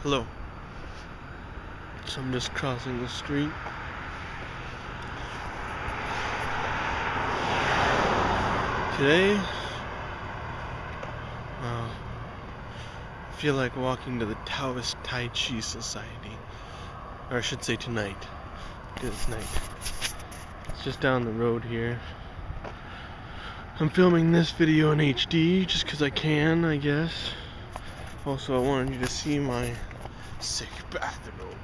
Hello. So I'm just crossing the street. Today, I feel like walking to the Taoist Tai Chi Society. Or I should say tonight, because it's night. It's just down the road here. I'm filming this video in HD just because I can, I guess. Also, I wanted you to see my sick bathrobe.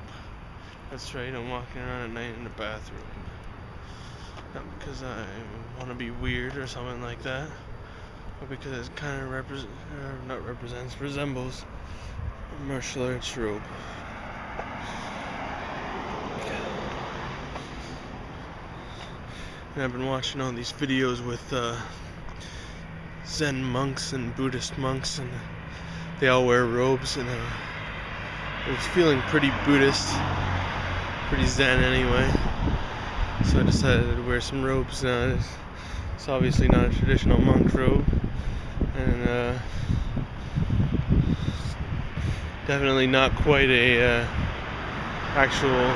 That's right, I'm walking around at night in a bathrobe. Not because I want to be weird or something like that, but because it kind of resembles a martial arts robe. And I've been watching all these videos with Zen monks and Buddhist monks, and they all wear robes, and I was feeling pretty Buddhist, pretty Zen anyway. So I decided to wear some robes. It's obviously not a traditional monk robe, and definitely not quite a actual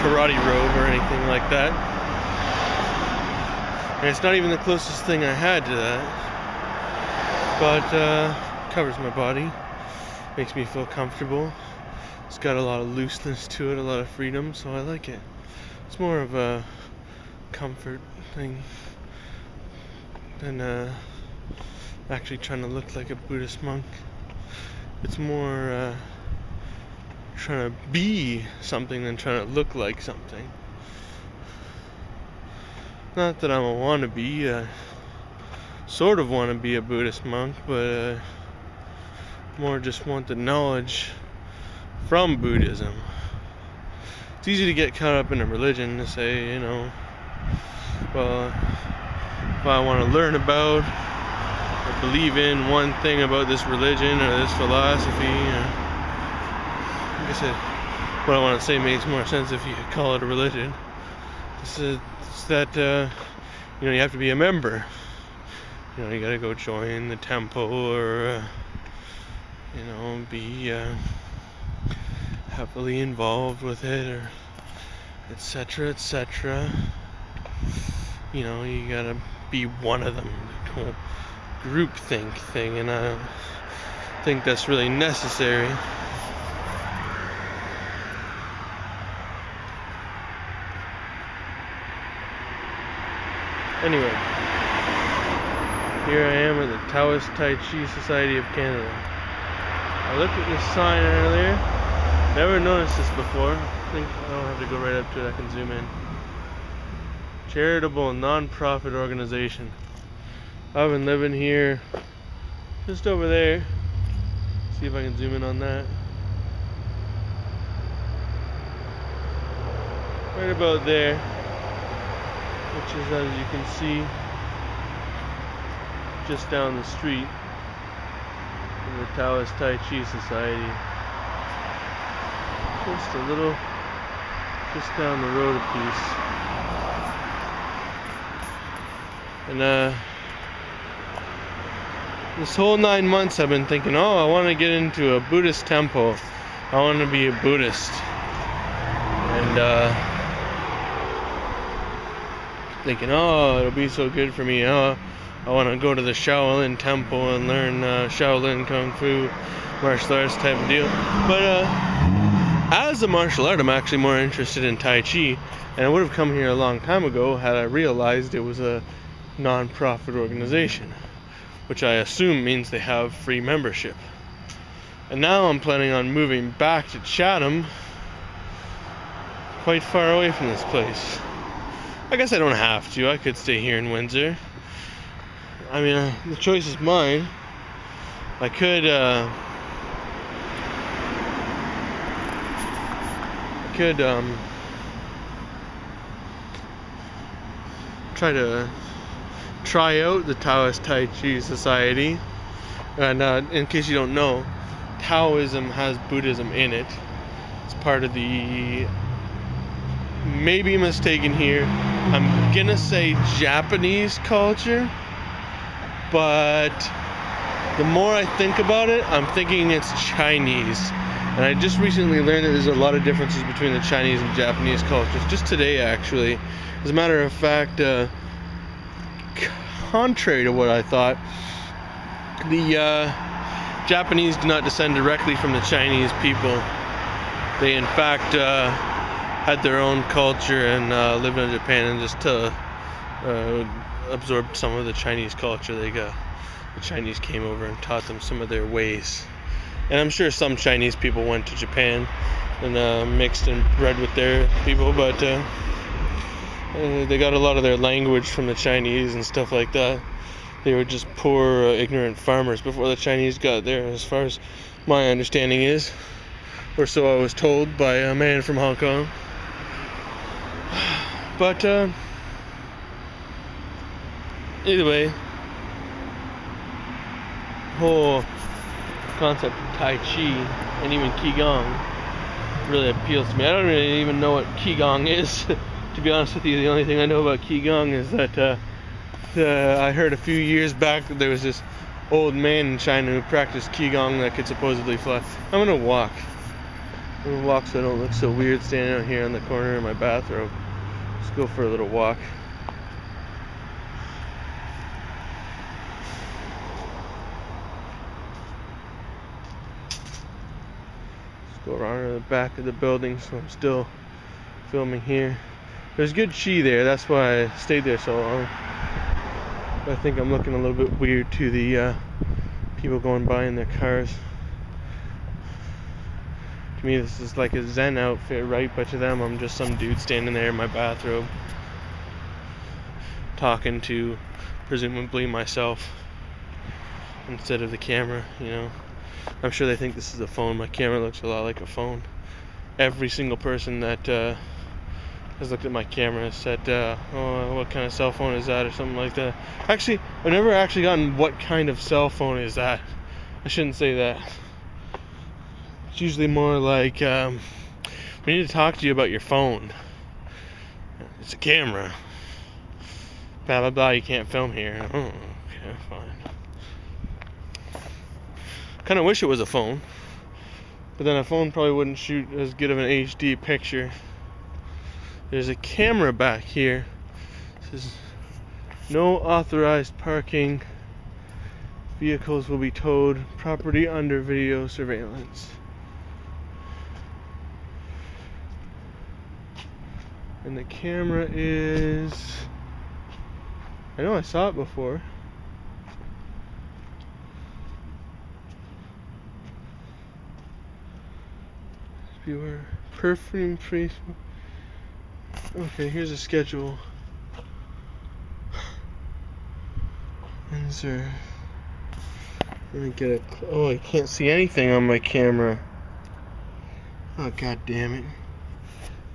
karate robe or anything like that. And it's not even the closest thing I had to that, but covers my body, makes me feel comfortable. It's got a lot of looseness to it, a lot of freedom, so I like it. It's more of a comfort thing than actually trying to look like a Buddhist monk. It's more trying to be something than trying to look like something. Not that I'm a wannabe, sort of want to be a Buddhist monk, but more just want the knowledge from Buddhism. It's easy to get caught up in a religion to say, you know, well, if I want to learn about or believe in one thing about this religion or this philosophy, like I said, what I want to say makes more sense if you call it a religion. It's that, you know, you have to be a member. You know, you gotta go join the temple or, you know, be heavily involved with it, or etc., etc. You know, you gotta be one of them, the whole groupthink thing, and I think that's really necessary. Anyway, here I am at the Taoist Tai Chi Society of Canada. I looked at this sign earlier. Never noticed this before. I think I don't have to go right up to it. I can zoom in. Charitable non-profit organization. I've been living here just over there. See if I can zoom in on that. Right about there. Which is, as you can see, just down the street in the Taoist Tai Chi Society. Just a little, just down the road a piece. And this whole 9 months I've been thinking, oh, I want to get into a Buddhist temple. I want to be a Buddhist. And thinking, oh, it'll be so good for me. Oh, I want to go to the Shaolin temple and learn Shaolin Kung Fu, martial arts type of deal. But as a martial art, I'm actually more interested in Tai Chi, and I would have come here a long time ago had I realized it was a non-profit organization, which I assume means they have free membership. And now I'm planning on moving back to Chatham, quite far away from this place. I guess I don't have to. I could stay here in Windsor. I mean, the choice is mine. I could try out the Taoist Tai Chi Society. And in case you don't know, Taoism has Buddhism in it. It's part of the, maybe mistaken here, I'm gonna say Japanese culture, but the more I think about it, I'm thinking it's Chinese. And I just recently learned that there's a lot of differences between the Chinese and Japanese cultures. Just today, actually. As a matter of fact, contrary to what I thought, the Japanese do not descend directly from the Chinese people. They, in fact, had their own culture and lived in Japan and just absorbed some of the Chinese culture. The Chinese came over and taught them some of their ways. And I'm sure some Chinese people went to Japan and mixed and bred with their people, but they got a lot of their language from the Chinese and stuff like that. They were just poor, ignorant farmers before the Chinese got there, as far as my understanding is. Or so I was told by a man from Hong Kong. But either way, whole concept of Tai Chi and even Qigong really appeals to me. I don't really even know what Qigong is. To be honest with you, the only thing I know about Qigong is that I heard a few years back that there was this old man in China who practiced Qigong that could supposedly fly. I'm gonna walk. I'm gonna walk so I don't look so weird standing out here on the corner in my bathrobe. Let's go for a little walk. Let's go around to the back of the building, so I'm still filming here. There's good chi there, that's why I stayed there so long. I think I'm looking a little bit weird to the people going by in their cars. To me, this is like a Zen outfit, right? But to them, I'm just some dude standing there in my bathrobe, talking to presumably myself instead of the camera, you know. I'm sure they think this is a phone. My camera looks a lot like a phone. Every single person that has looked at my camera has said, oh, what kind of cell phone is that, or something like that. Actually, I've never actually gotten what kind of cell phone is that. I shouldn't say that. It's usually more like, we need to talk to you about your phone. It's a camera. Blah, blah, blah, you can't film here. Oh, okay, fine. Kind of wish it was a phone. But then a phone probably wouldn't shoot as good of an HD picture. There's a camera back here. It says, no authorized parking. Vehicles will be towed. Property under video surveillance. And the camera is... I know I saw it before. Viewer. Perfume free... Okay, here's a schedule. Insert. Let me get a. Oh, I can't see anything on my camera. Oh, god damn it!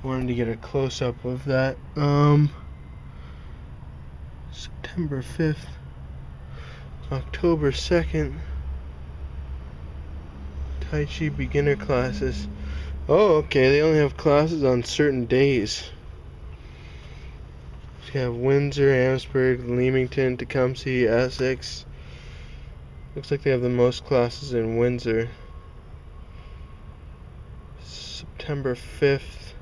I wanted to get a close up of that. September 5th, October 2nd. Tai Chi beginner classes. Oh, okay. They only have classes on certain days. You have Windsor, Amherstburg, Leamington, Tecumseh, Essex. Looks like they have the most classes in Windsor. September 5th.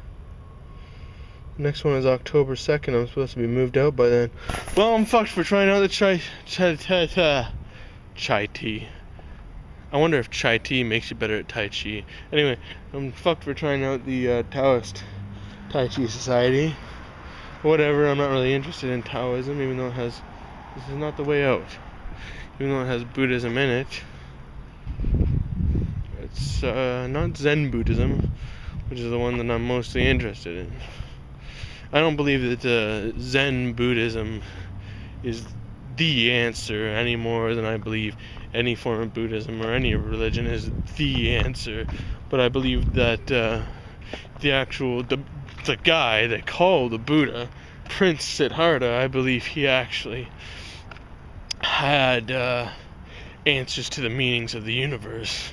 Next one is October 2nd. I'm supposed to be moved out by then. Well, I'm fucked for trying out the chai tea. I wonder if chai tea makes you better at Tai Chi. Anyway, I'm fucked for trying out the Taoist Tai Chi Society. Whatever, I'm not really interested in Taoism, even though it has... This is not the way out. Even though it has Buddhism in it. It's not Zen Buddhism, which is the one that I'm mostly interested in. I don't believe that Zen Buddhism is the answer any more than I believe any form of Buddhism or any religion is the answer. But I believe that the guy they call the Buddha, Prince Siddhartha, I believe he actually had answers to the meanings of the universe,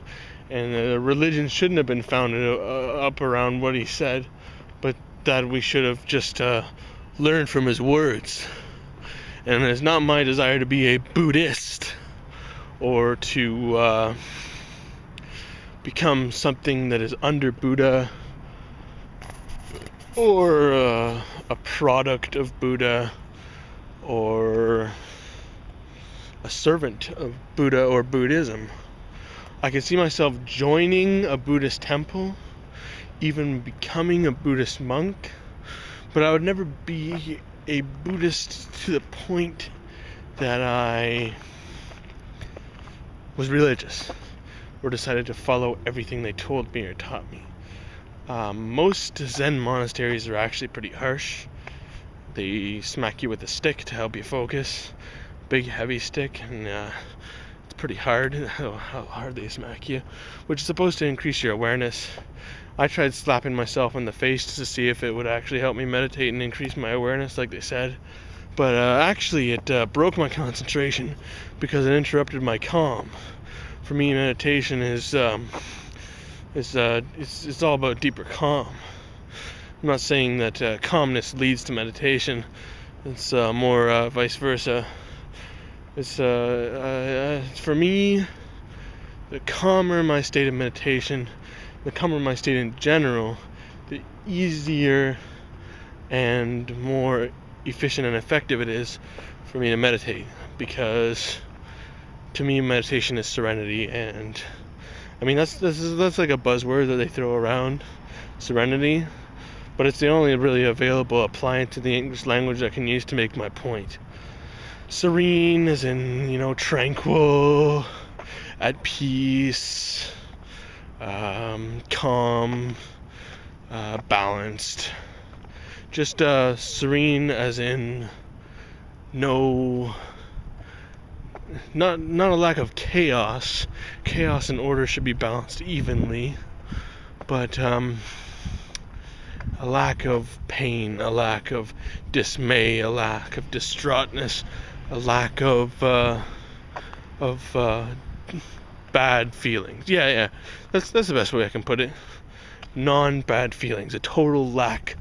and the religion shouldn't have been founded up around what he said, but that we should have just learned from his words. And it's not my desire to be a Buddhist or to become something that is under Buddha, or a product of Buddha, or a servant of Buddha or Buddhism. I can see myself joining a Buddhist temple, even becoming a Buddhist monk, but I would never be a Buddhist to the point that I was religious or decided to follow everything they told me or taught me. Most Zen monasteries are actually pretty harsh. They smack you with a stick to help you focus, big heavy stick, and it's pretty hard how hard they smack you, which is supposed to increase your awareness. I tried slapping myself in the face to see if it would actually help me meditate and increase my awareness like they said, but actually it broke my concentration because it interrupted my calm. For me, meditation is it's all about deeper calm. I'm not saying that calmness leads to meditation. It's more vice versa. It's for me, the calmer my state of meditation, the calmer my state in general, the easier and more efficient and effective it is for me to meditate, because to me meditation is serenity. And I mean that's like a buzzword that they throw around, serenity, but it's the only really available appliance to the English language I can use to make my point. Serene as in, tranquil, at peace, calm, balanced. Just serene as in not a lack of chaos. Chaos and order should be balanced evenly, but a lack of pain, a lack of dismay, a lack of distraughtness, a lack of bad feelings. Yeah, that's the best way I can put it. Non-bad feelings, a total lack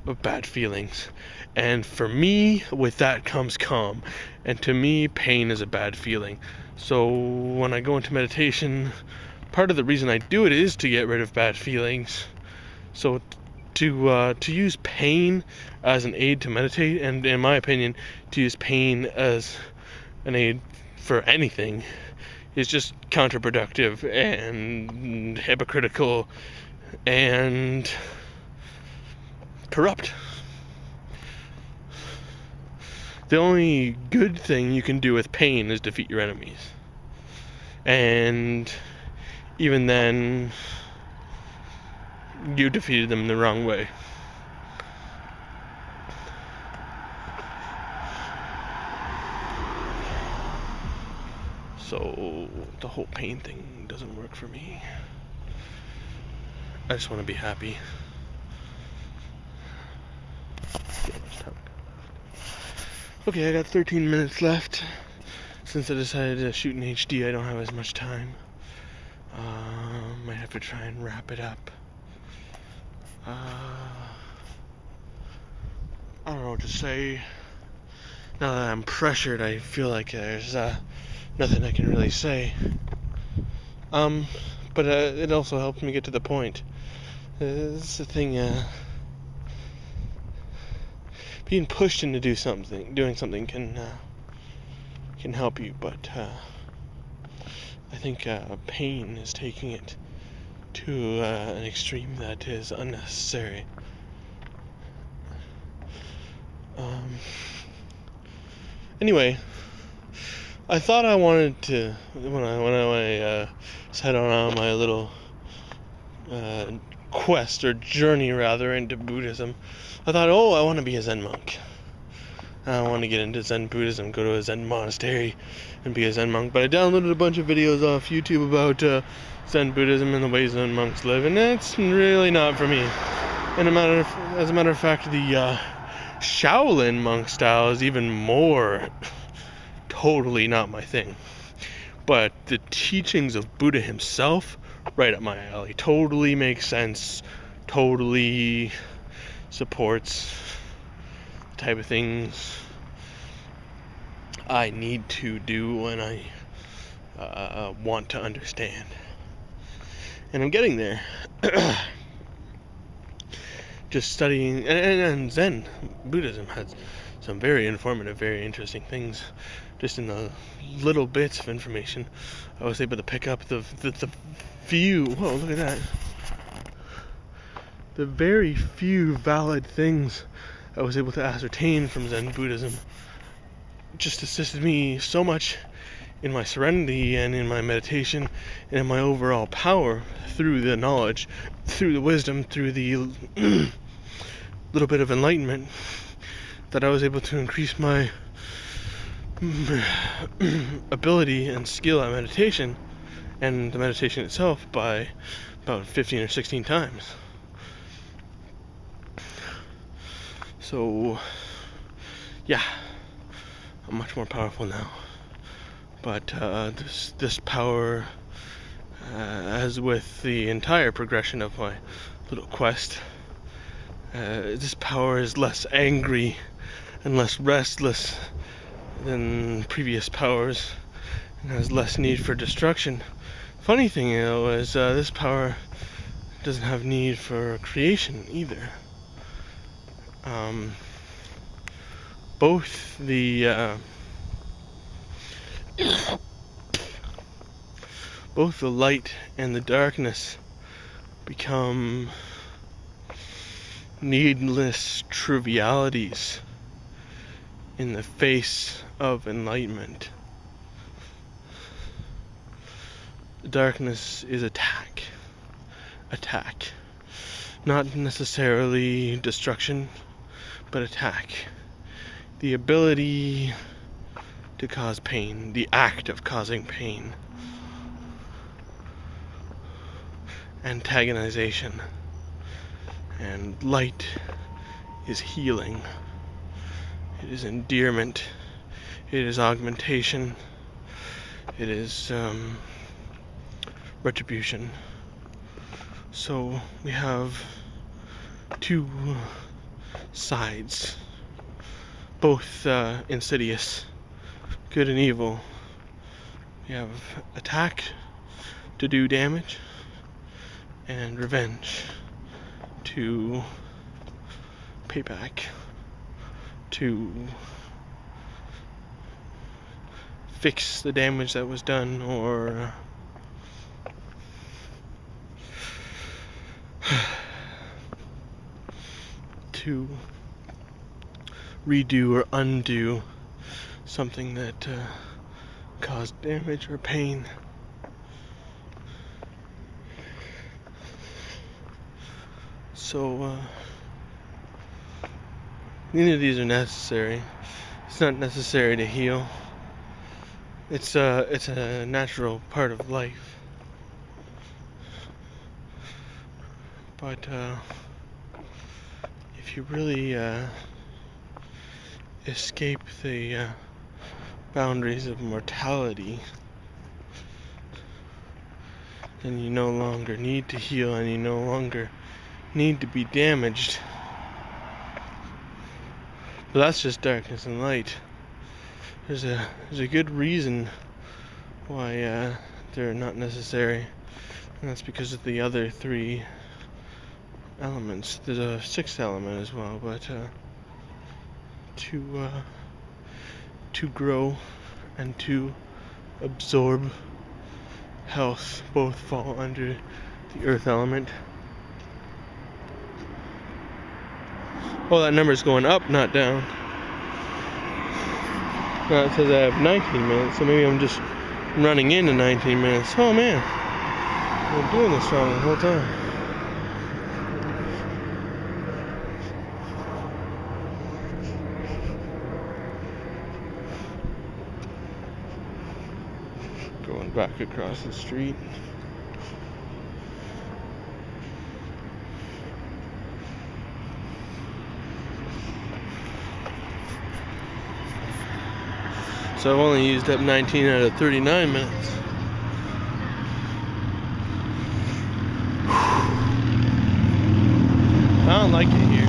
of bad feelings. And for me, with that comes calm. And to me, pain is a bad feeling. So when I go into meditation, part of the reason I do it is to get rid of bad feelings. So to use pain as an aid to meditate, and in my opinion, to use pain as an aid for anything, is just counterproductive and hypocritical and corrupt. The only good thing you can do with pain is defeat your enemies. And even then, you defeated them the wrong way. So the whole pain thing doesn't work for me. I just want to be happy. Okay, I got 13 minutes left. Since I decided to shoot in HD, I don't have as much time. Might have to try and wrap it up. I don't know what to say. Now that I'm pressured, I feel like there's nothing I can really say. But it also helps me get to the point. It's the thing, being pushed into doing something can help you, but I think pain is taking it to an extreme that is unnecessary. Anyway, I thought I wanted to, when I set on my little quest or journey rather into Buddhism, I thought, I want to be a Zen monk. I want to get into Zen Buddhism, go to a Zen monastery and be a Zen monk. But I downloaded a bunch of videos off YouTube about Zen Buddhism and the way Zen monks live, and that's really not for me. And as a matter of fact, the Shaolin monk style is even more totally not my thing. But the teachings of Buddha himself, right up my alley. Totally makes sense. Totally supports the type of things I need to do when I want to understand. And I'm getting there. Just studying, and Zen Buddhism has some very informative, very interesting things. Just in the little bits of information I was able to pick up, the few, whoa, look at that. The very few valid things I was able to ascertain from Zen Buddhism just assisted me so much in my serenity and in my meditation and in my overall power through the knowledge, through the wisdom, through the little bit of enlightenment, that I was able to increase my ability and skill at meditation and the meditation itself by about 15 or 16 times. So, yeah, I'm much more powerful now. But this power, as with the entire progression of my little quest, this power is less angry and less restless than previous powers, and has less need for destruction. Funny thing, though, is this power doesn't have need for creation either. Both the light and the darkness become needless trivialities in the face of enlightenment. Darkness is attack. Not necessarily destruction, but attack. The ability to cause pain, the act of causing pain. Antagonization. And light is healing. It is endearment. It is augmentation. It is retribution. So we have two sides, both insidious, good and evil. We have attack to do damage, and revenge to pay back, to fix the damage that was done, or to redo or undo something that caused damage or pain. So neither of these are necessary. It's not necessary to heal. It's a natural part of life. But if you really escape the boundaries of mortality, then you no longer need to heal, and you no longer need to be damaged. But that's just darkness and light. There's a good reason why they're not necessary, and that's because of the other three elements. There's a sixth element as well, but to grow and to absorb health both fall under the earth element. Oh, that number's going up, not down. Now it says I have 19 minutes, so maybe I'm just running into 19 minutes. Oh man, I've been doing this wrong the whole time. Going back across the street. So I've only used up 19 out of 39 minutes. I don't like it here.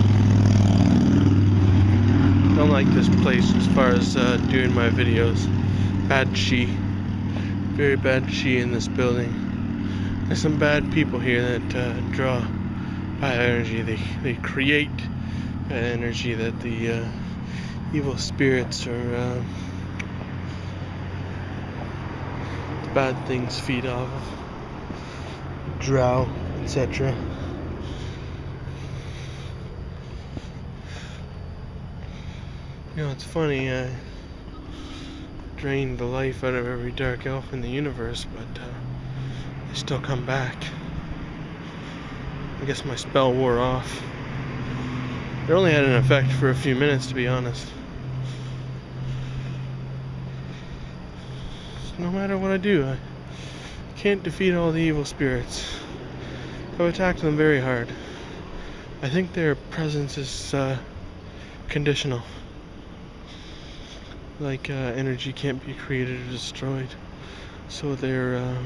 I don't like this place as far as doing my videos. Bad chi. very bad chi in this building. There's some bad people here that draw bad energy. They create bad energy that the evil spirits or bad things feed off of. Drow, etc. You know, it's funny, I drained the life out of every dark elf in the universe, but they still come back. I guess my spell wore off. It only had an effect for a few minutes, to be honest. So no matter what I do, I can't defeat all the evil spirits. I've attacked them very hard. I think their presence is conditional. Like energy can't be created or destroyed, so their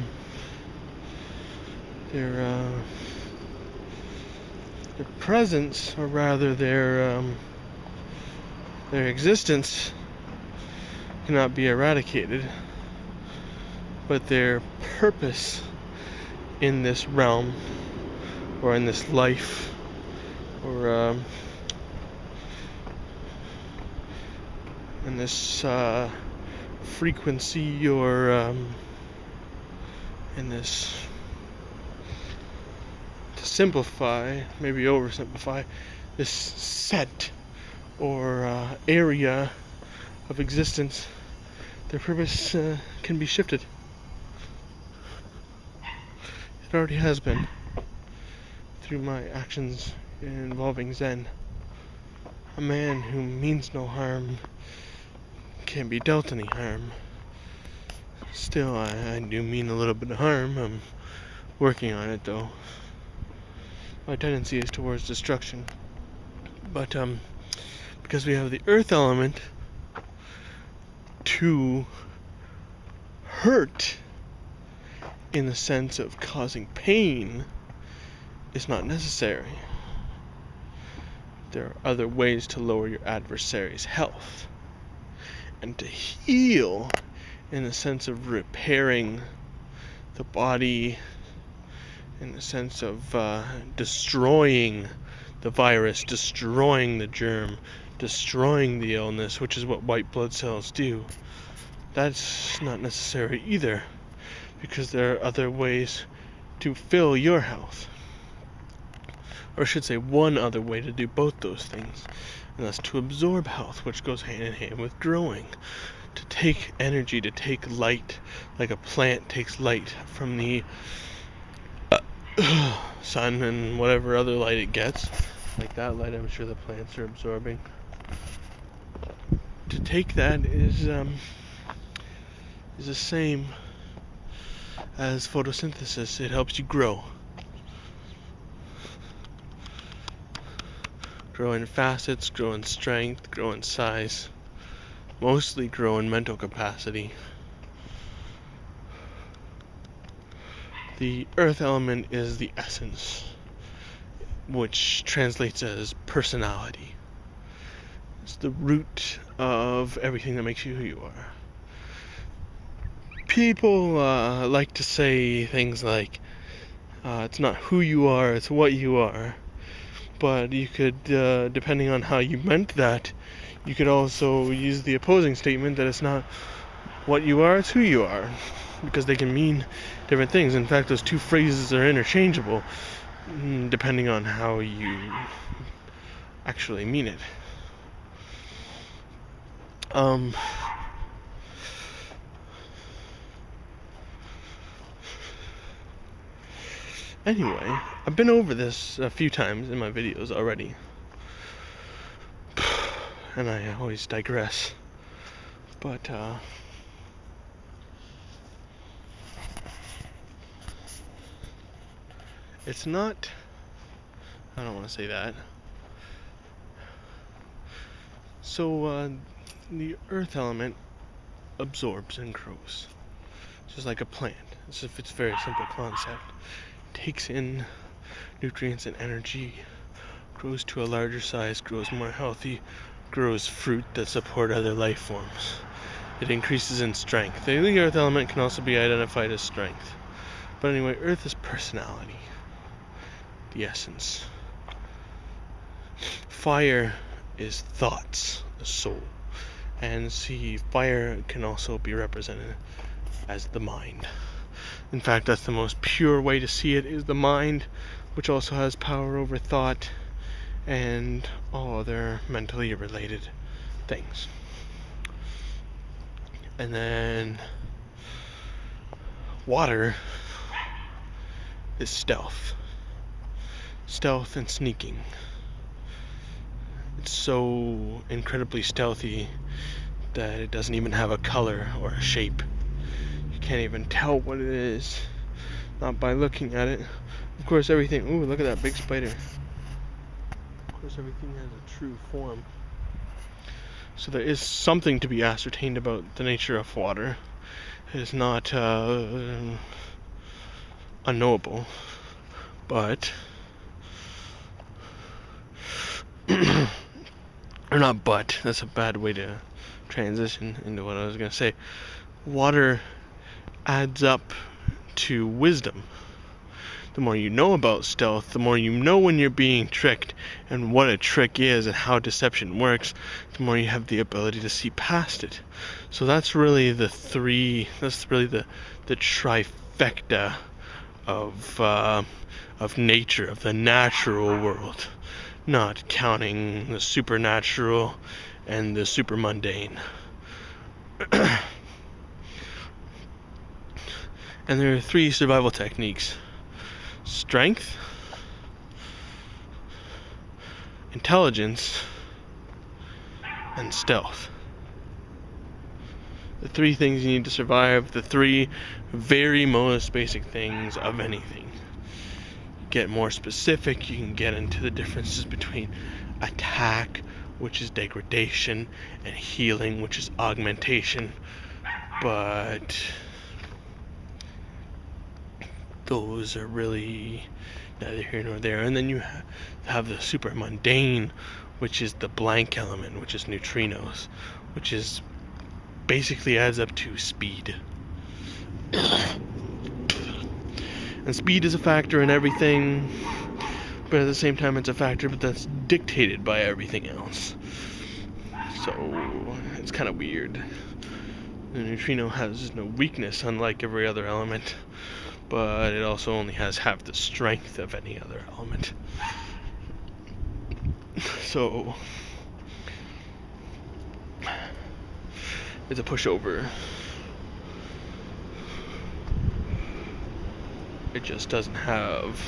presence, or rather their existence, cannot be eradicated, but their purpose in this realm, or in this life, or in this frequency, or in this, to simplify, maybe oversimplify, this set or area of existence, their purpose can be shifted. It already has been through my actions involving Zen. A man who means no harm can't be dealt any harm. Still, I do mean a little bit of harm. I'm working on it, though. My tendency is towards destruction. But because we have the earth element, to hurt in the sense of causing pain is not necessary. There are other ways to lower your adversary's health. And to heal in the sense of repairing the body, in the sense of destroying the virus, destroying the germ, destroying the illness, which is what white blood cells do. That's not necessary either, because there are other ways to fill your health. Or I should say, one other way to do both those things, and that's to absorb health, which goes hand in hand with growing. To take energy, to take light, like a plant takes light from the sun and whatever other light it gets. Like that light, I'm sure the plants are absorbing. To take that is the same as photosynthesis. It helps you grow. Grow in facets, grow in strength, grow in size. Mostly grow in mental capacity. The earth element is the essence, which translates as personality. It's the root of everything that makes you who you are. People like to say things like, it's not who you are, it's what you are. But you could, depending on how you meant that, you could also use the opposing statement that it's not what you are, it's who you are. Because they can mean different things. In fact, those two phrases are interchangeable, depending on how you actually mean it. Anyway, I've been over this a few times in my videos already. And I always digress. But, it's not, I don't want to say that. So, the earth element absorbs and grows. Just like a plant. It's a very simple concept. Takes in nutrients and energy, grows to a larger size, grows more healthy, grows fruit that support other life forms. it increases in strength. The earth element can also be identified as strength. But anyway, earth is personality, the essence. Fire is thoughts, the soul. And see, fire can also be represented as the mind. In fact, that's the most pure way to see it, is the mind, which also has power over thought and all other mentally related things. And then water is stealth. Stealth and sneaking. It's so incredibly stealthy that it doesn't even have a color or a shape. You can't even tell what it is, not by looking at it. Of course, everything. Ooh, look at that big spider. Of course, everything has a true form. So there is something to be ascertained about the nature of water. It is not unknowable, but or not but, that's a bad way to transition into what I was going to say. Water adds up to wisdom. The more you know about stealth, the more you know when you're being tricked and what a trick is and how deception works, the more you have the ability to see past it. So that's really the trifecta of nature, of the natural world, not counting the supernatural and the super mundane. And there are 3 survival techniques: strength, intelligence, and stealth. The 3 things you need to survive, the 3 very most basic things of anything. Get more specific, you can get into the differences between attack, which is degradation, and healing, which is augmentation. But those are really neither here nor there. And then you have the super mundane, which is the blank element, which is neutrinos, which is basically adds up to speed. And speed is a factor in everything, but at the same time it's a factor that's dictated by everything else. So it's kind of weird. The neutrino has no weakness, unlike every other element, but it also only has half the strength of any other element. So it's a pushover. It just doesn't have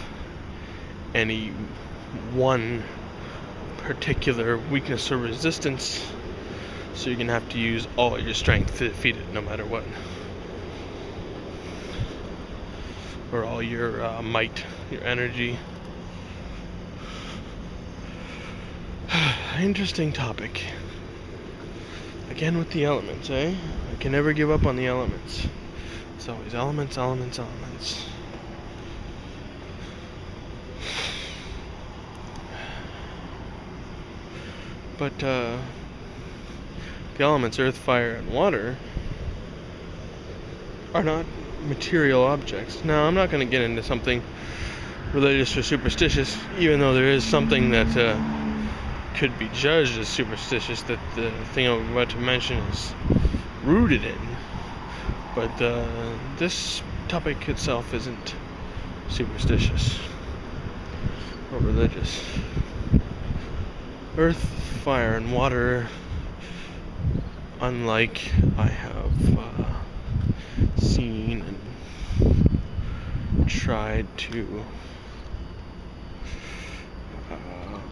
any one particular weakness or resistance, so you're gonna have to use all your strength to defeat it, no matter what, or all your might, your energy. Interesting topic. Again with the elements, eh? I can never give up on the elements. It's always elements, elements, elements. But the elements, earth, fire, and water, are not material objects. Now, I'm not going to get into something religious or superstitious, even though there is something that could be judged as superstitious that the thing I'm about to mention is rooted in. But this topic itself isn't superstitious or religious. Earth, fire, and water, unlike I have seen and tried to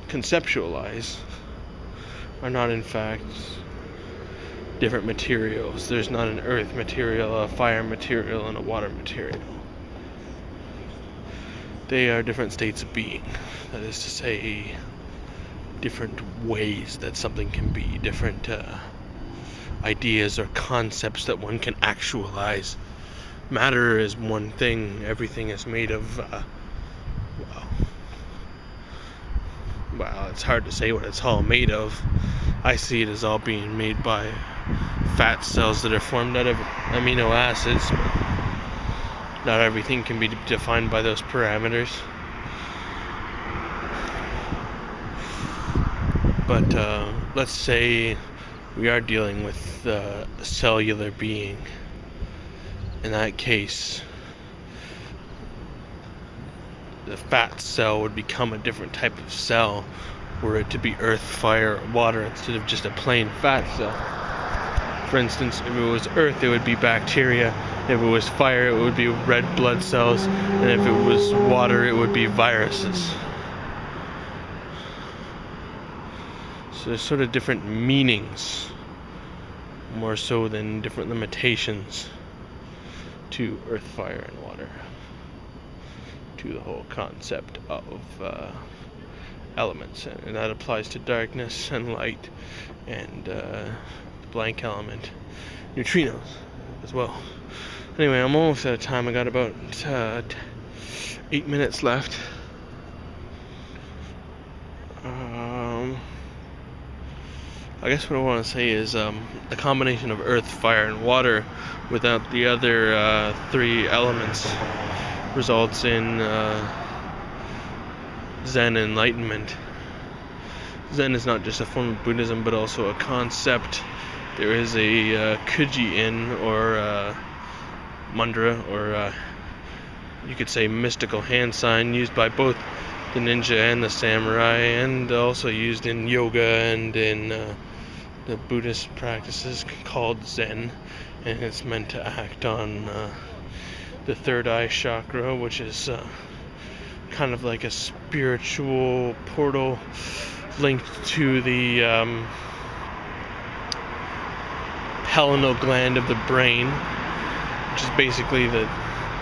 conceptualize, are not in fact different materials. There's not an earth material, a fire material, and a water material. They are different states of being. That is to say, different ways that something can be, different ideas or concepts that one can actualize. Matter is one thing. Everything is made of well, it's hard to say what it's all made of. I see it as all being made by fat cells that are formed out of amino acids. Not everything can be defined by those parameters. But let's say we are dealing with a cellular being. In that case, the fat cell would become a different type of cell, were it to be earth, fire, or water instead of just a plain fat cell. For instance, if it was earth, it would be bacteria. If it was fire, it would be red blood cells. And if it was water, it would be viruses. So there's sort of different meanings, more so than different limitations to earth, fire, and water, to the whole concept of elements. And that applies to darkness and light and the blank element, neutrinos as well. Anyway, I'm almost out of time. I got about 8 minutes left. I guess what I want to say is a combination of earth, fire, and water without the other 3 elements results in Zen enlightenment. Zen is not just a form of Buddhism, but also a concept. There is a kuji-in, or mudra, or you could say mystical hand sign, used by both the ninja and the samurai, and also used in yoga and in the Buddhist practices, called Zen, and it's meant to act on the third eye chakra, which is kind of like a spiritual portal linked to the pineal gland of the brain, which is basically the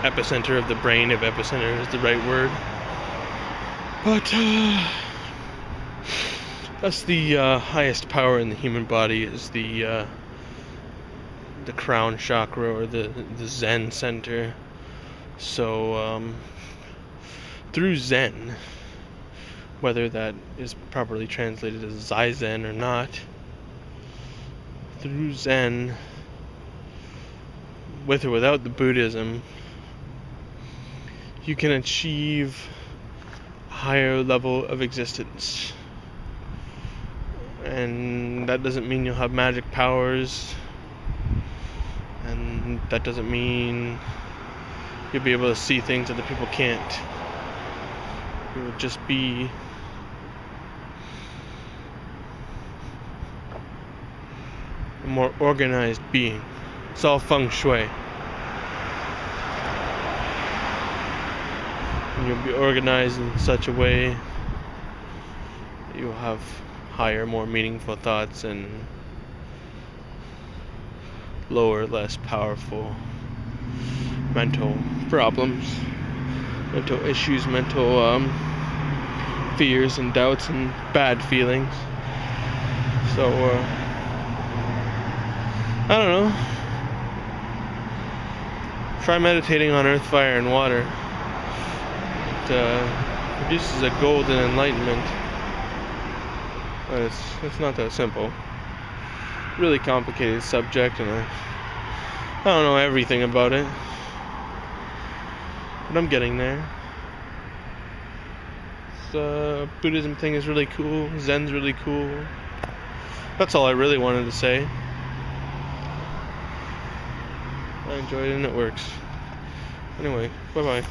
epicenter of the brain, if epicenter is the right word. But that's the highest power in the human body, is the crown chakra, or the Zen center. So through Zen, whether that is properly translated as Zazen or not, through Zen, with or without the Buddhism, you can achieve a higher level of existence. And that doesn't mean you'll have magic powers, and that doesn't mean you'll be able to see things that other people can't. You will just be a more organized being. It's all feng shui. And you'll be organized in such a way that you'll have higher, more meaningful thoughts, and lower, less powerful mental problems, mental issues, mental fears and doubts and bad feelings. So I don't know, try meditating on earth, fire, and water. It produces a golden enlightenment. But it's not that simple. Really complicated subject, and I don't know everything about it, but I'm getting there. This Buddhism thing is really cool. Zen's really cool. That's all I really wanted to say. I enjoyed it and it works. Anyway, bye bye.